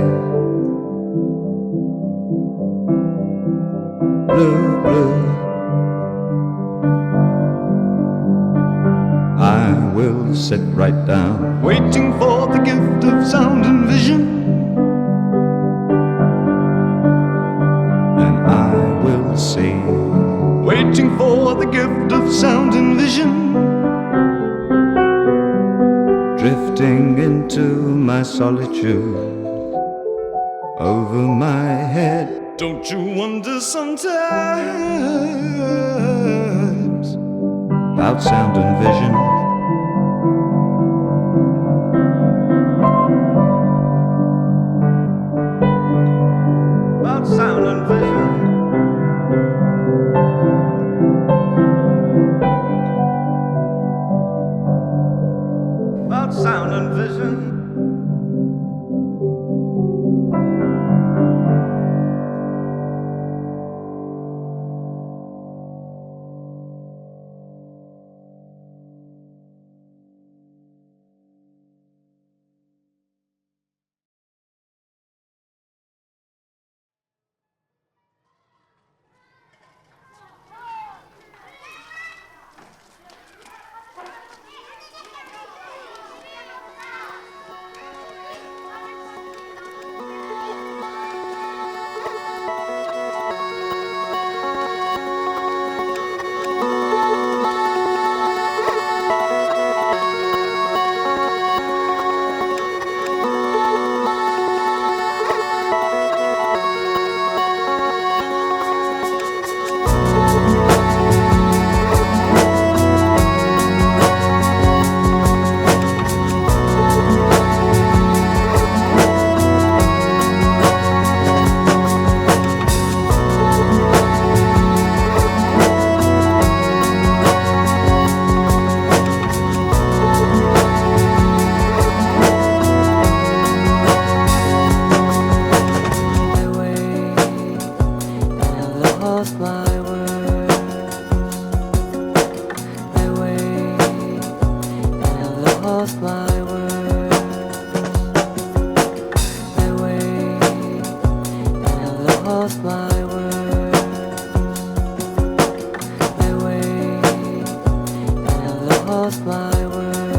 Blue, blue. I will sit right down, waiting for the gift of sound and vision. And I will see, waiting for the gift of sound and vision. Drifting into my solitude, over my head. Don't you wonder sometimes about sound and vision? About sound and vision. About sound and vision. lost my words. I wait and I lost my words. I wait and I lost my words. I wait and I lost my words.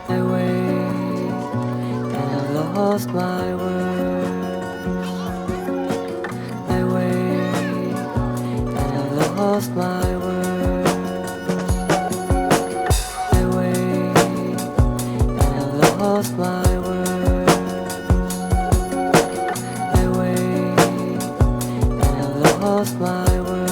I wait and I lost my words. I wait and I lost my words. I wait and I lost my words. I wait and I lost my words.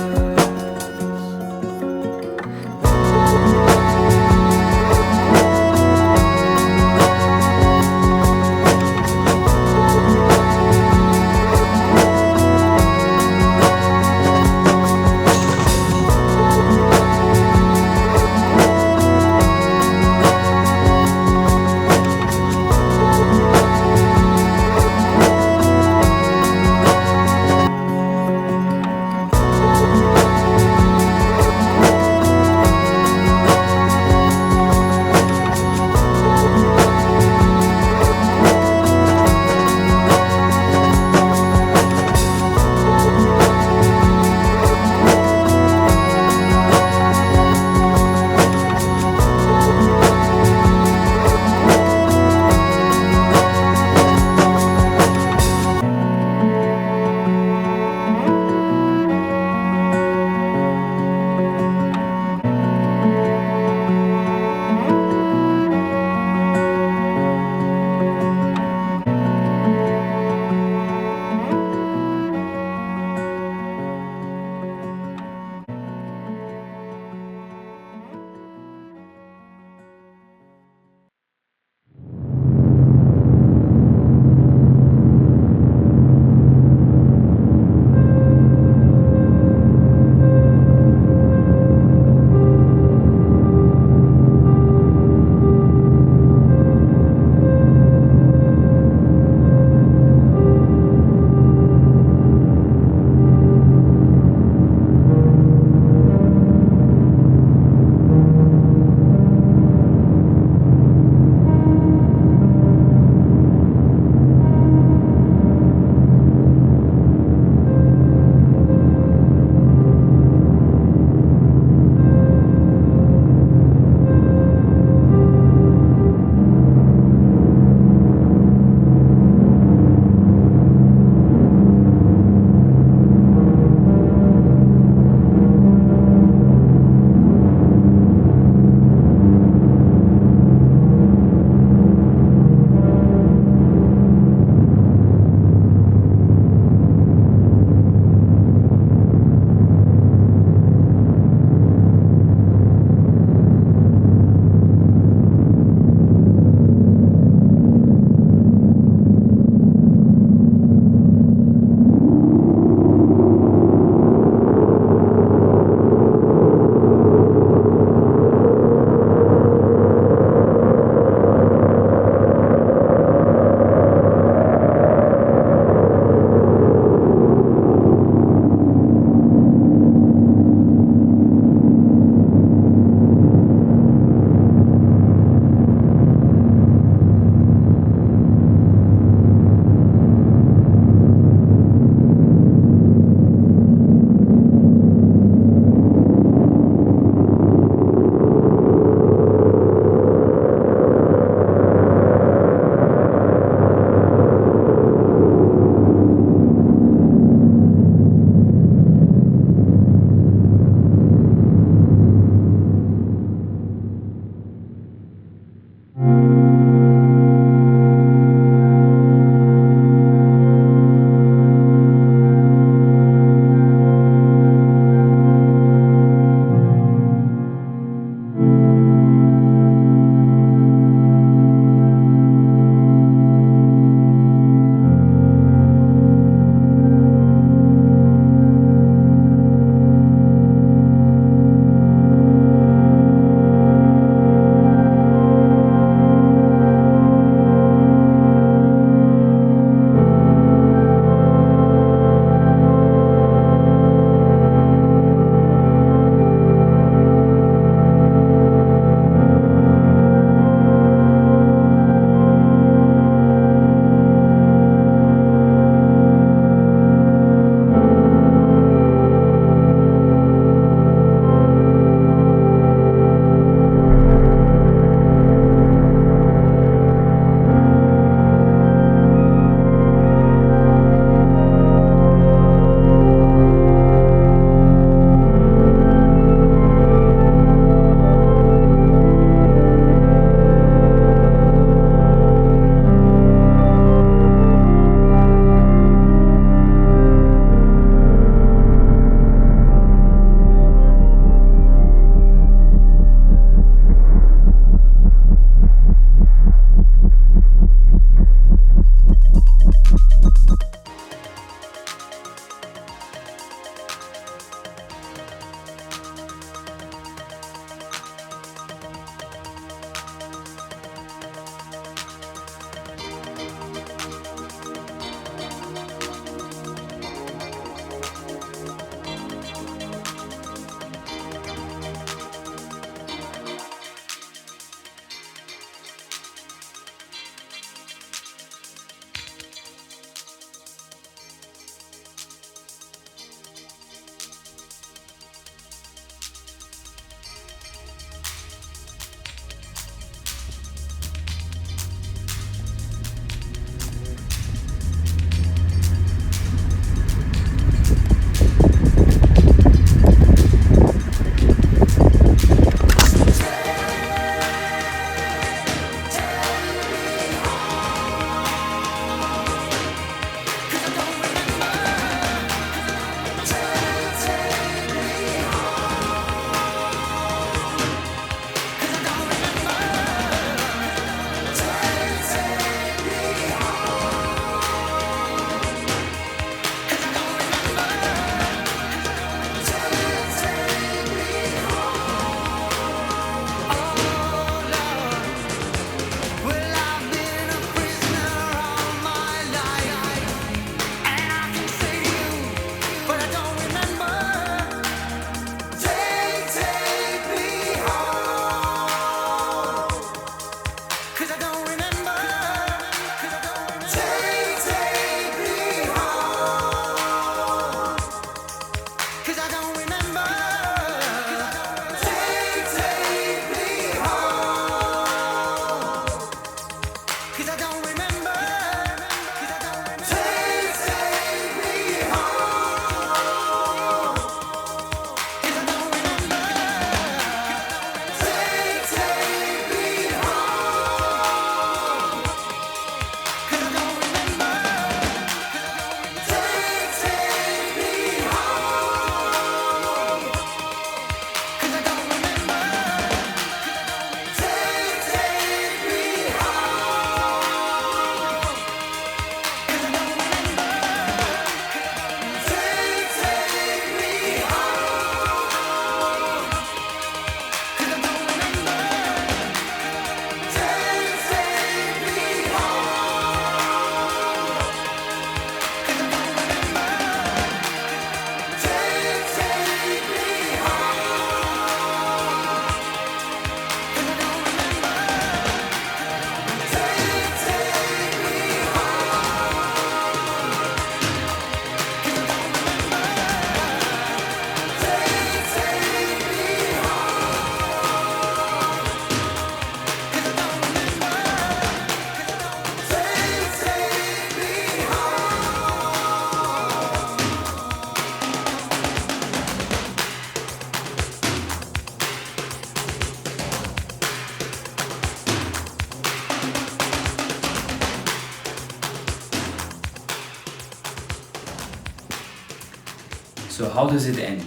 So how does it end?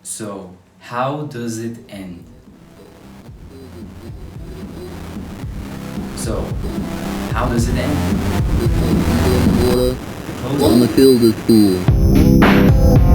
So how does it end? So how does it end? On the field is cool.